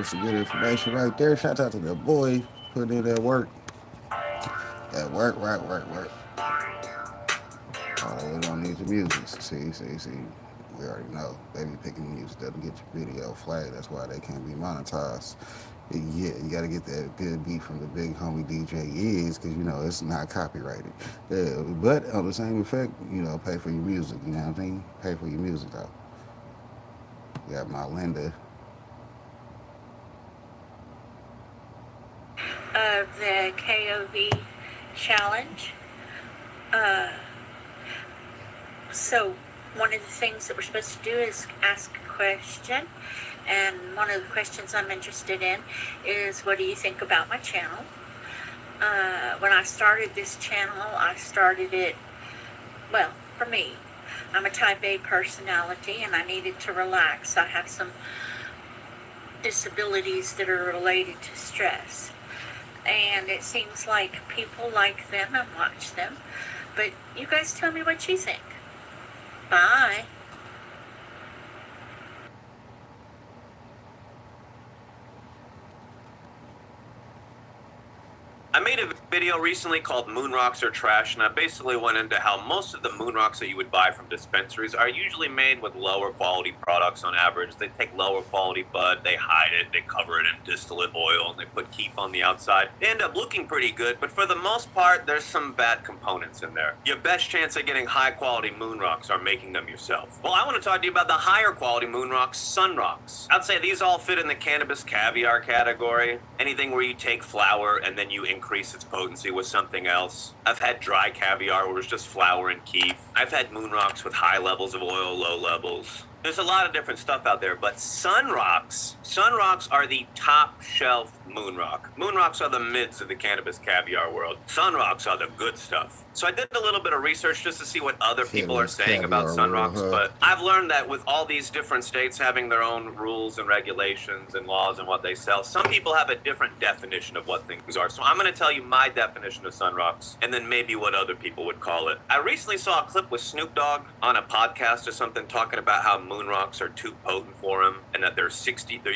was some good information right there. Shout out to the boy putting in that work. That work. Oh, we don't need the music. See. We already know. They be picking music that'll get your video flagged. That's why they can't be monetized. Yeah, you got to get that good beat from the big homie DJ is, because it's not copyrighted. But on the same effect, pay for your music. You know what I mean? Pay for your music though. You got my Linda. Of the KOV challenge. So one of the things that we're supposed to do is ask a question, and one of the questions I'm interested in is, what do you think about my channel? When I started this channel, I started it, well, for me, I'm a type A personality and I needed to relax. I have some disabilities that are related to stress, and it seems like people like them and watch them. But you guys tell me what you think. Bye. I made a video recently called Moon Rocks Are Trash, and I basically went into how most of the moon rocks that you would buy from dispensaries are usually made with lower quality products on average. They take lower quality bud, they hide it, they cover it in distillate oil, and they put keef on the outside. They end up looking pretty good, but for the most part, there's some bad components in there. Your best chance of getting high quality moon rocks are making them yourself. Well, I want to talk to you about the higher quality moon rocks, sun rocks. I'd say these all fit in the cannabis caviar category. Anything where you take flour and then you increase its potency with something else. I've had dry caviar where it's just flour and keef. I've had moon rocks with high levels of oil, low levels. There's a lot of different stuff out there, but sun rocks are the top shelf moon rock. Moon rocks are the mids of the cannabis caviar world. Sun rocks are the good stuff. So I did a little bit of research just to see what other people are saying about sun rocks, but I've learned that with all these different states having their own rules and regulations and laws and what they sell, some people have a different definition of what things are. So I'm going to tell you my definition of sun rocks and then maybe what other people would call it. I recently saw a clip with Snoop Dogg on a podcast or something talking about how moon rocks are too potent for him and that they're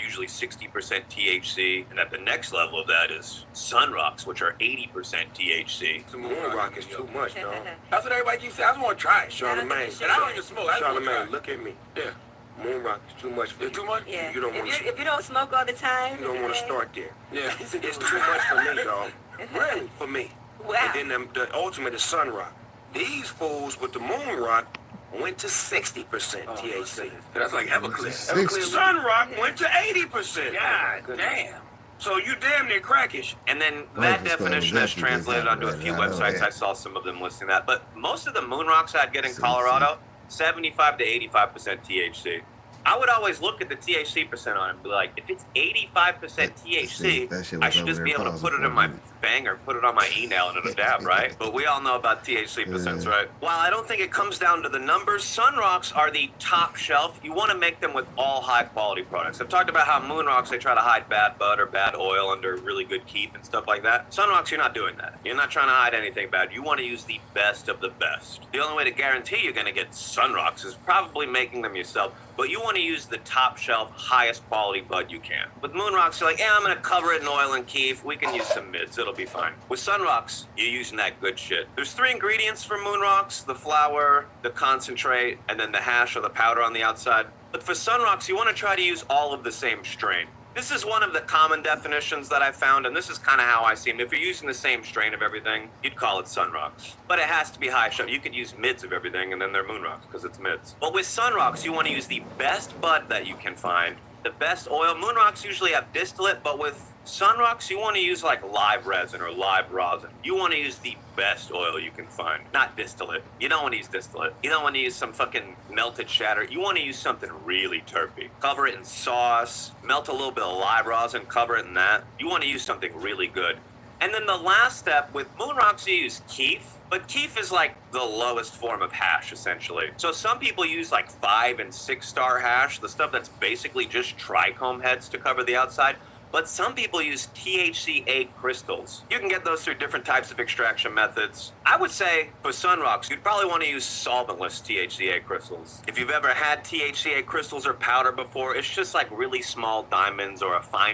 usually 60% THC, and that the next level of that is sun rocks, which are 80% THC. The moon rock is too much, dog. That's what everybody keeps saying. I just want to try it. Charlamagne. And I don't even smoke. Charlamagne, look at me. Yeah. Moon rock is too much for you. It's too much? Yeah. You don't want to. If you don't smoke all the time, You don't want to start there. Yeah. It's too much for me, dog. Really, for me. Wow. And then the ultimate is sun rock. These fools with the moon rock went to 60% THC. That's like Everclear. Sun rock went to 80%. God damn. So you damn near crackish. And then that definition is translated onto a few websites. I saw some of them listing that. But most of the moon rocks I'd get in Colorado, 75 to 85% THC. I would always look at the THC percent on it and be like, if it's 85% THC, I should just be able to put it in my banger, put it on my e-nail and it'll dab, right? But we all know about THC percents, right? While I don't think it comes down to the numbers, sun rocks are the top shelf. You want to make them with all high quality products. I've talked about how moon rocks, they try to hide bad bud or bad oil under really good keef and stuff like that. Sun rocks, you're not doing that. You're not trying to hide anything bad. You want to use the best of the best. The only way to guarantee you're going to get sun rocks is probably making them yourself. But you want to use the top shelf, highest quality bud you can. With moon rocks, you're like, yeah, I'm going to cover it in oil and keef. We can use some mids. It'll be fine. With sun rocks, you're using that good shit. There's 3 ingredients for moon rocks: the flour, the concentrate, and then the hash or the powder on the outside. But for sun rocks, you want to try to use all of the same strain. This is one of the common definitions that I found, and this is kind of how I see them. If you're using the same strain of everything, you'd call it sun rocks. But it has to be high shelf. You could use mids of everything, and then they're moon rocks because it's mids. But with sun rocks, you want to use the best bud that you can find, the best oil. Moon rocks usually have distillate, but with sun rocks, you want to use like live resin or live rosin. You want to use the best oil you can find, not distillate. You don't want to use distillate. You don't want to use some fucking melted shatter. You want to use something really terpy. Cover it in sauce, melt a little bit of live rosin, cover it in that. You want to use something really good. And then the last step, with moon rocks, you use keef, but keef is like the lowest form of hash, essentially. So some people use like 5 and 6 star hash, the stuff that's basically just trichome heads to cover the outside. But some people use THCA crystals. You can get those through different types of extraction methods. I would say for sun rocks, you'd probably want to use solventless THCA crystals. If you've ever had THCA crystals or powder before, it's just like really small diamonds or a fine